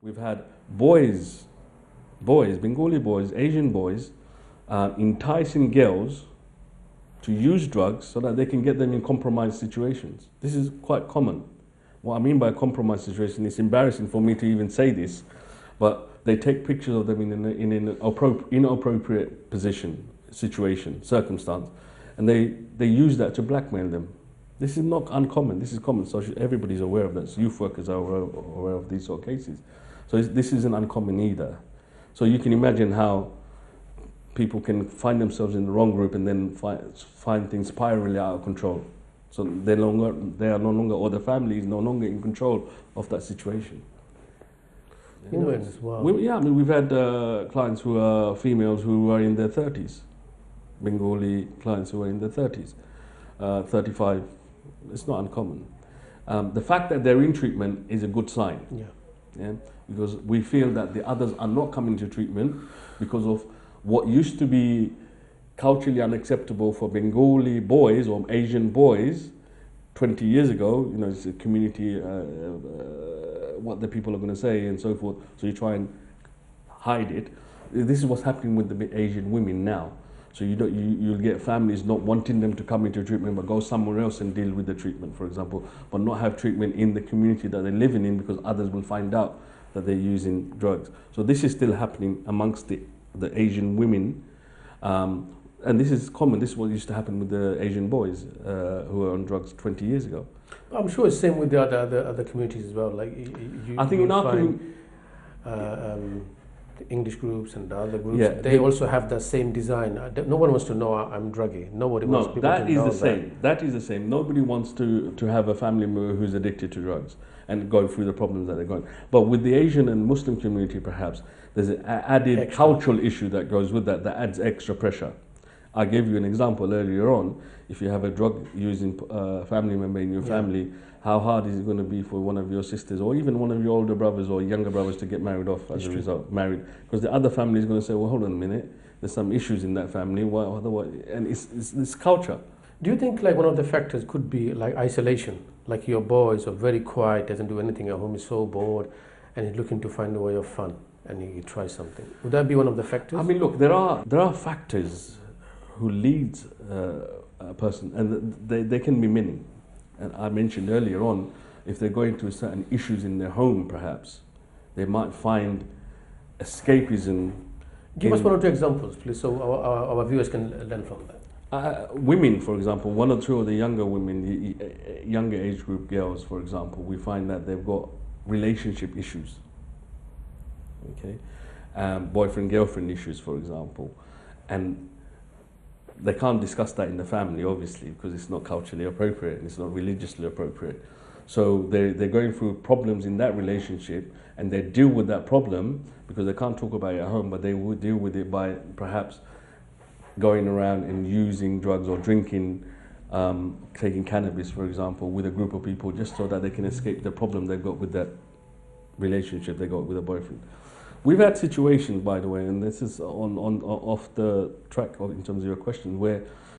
We've had Bengali boys, Asian boys, enticing girls to use drugs so that they can get them in compromised situations. This is quite common. What I mean by compromised situation, it's embarrassing for me to even say this, but they take pictures of them in an inappropriate position, situation, circumstance, and they use that to blackmail them. This is not uncommon. This is common. So everybody's aware of that. So youth workers are aware of these sort of cases. So this isn't uncommon either. So you can imagine how people can find themselves in the wrong group and then find things spiraling out of control. So they are no longer, or the family is no longer in control of that situation. Women as well. Yeah, I mean, we've had clients who are females who are in their 30s, Bengali clients who are in their 30s, 35. It's not uncommon. The fact that they're in treatment is a good sign. Yeah, because we feel that the others are not coming to treatment because of what used to be culturally unacceptable for Bengali boys or Asian boys 20 years ago. You know, it's a community, what the people are going to say and so forth. So you try and hide it. This is what's happening with the Asian women now. So you'll get families not wanting them to come into treatment, but go somewhere else and deal with the treatment, for example, but not have treatment in the community that they're living in because others will find out that they're using drugs. So this is still happening amongst the Asian women, and this is common. This is what used to happen with the Asian boys who were on drugs 20 years ago. I'm sure it's same with the other communities as well. Like I think in our community, the English groups and the other groups, yeah, they also have the same design. No one wants to know I'm druggy. Nobody wants people to know that. No, that is the same. That is the same. Nobody wants to have a family member who's addicted to drugs and go through the problems that they're going. But with the Asian and Muslim community, perhaps, there's an added cultural issue that goes with that adds extra pressure. I gave you an example earlier on. If you have a drug-using family member in your family, how hard is it going to be for one of your sisters or even one of your older brothers or younger brothers to get married off as a result, married? Because the other family is going to say, well, hold on a minute, there's some issues in that family, and it's this culture. Do you think like one of the factors could be like isolation? Like your boy is very quiet, doesn't do anything at home, is so bored, and he's looking to find a way of fun, and he tries something. Would that be one of the factors? I mean, look, there are factors who lead a person, and they can be many. And I mentioned earlier on, if they're going through certain issues in their home, perhaps, they might find escapism. Give us one or two examples, please, so our viewers can learn from that. Women, for example, one or two of the younger women, the younger age group girls, for example, we find that they've got relationship issues. Okay, boyfriend-girlfriend issues, for example, and they can't discuss that in the family, obviously, because it's not culturally appropriate and it's not religiously appropriate. So they're going through problems in that relationship, and they deal with that problem because they can't talk about it at home, but they would deal with it by perhaps going around and using drugs or drinking, taking cannabis, for example, with a group of people just so that they can escape the problem they've got with that relationship they got with a boyfriend. We've had situations, by the way, and this is on off the track in terms of your question, where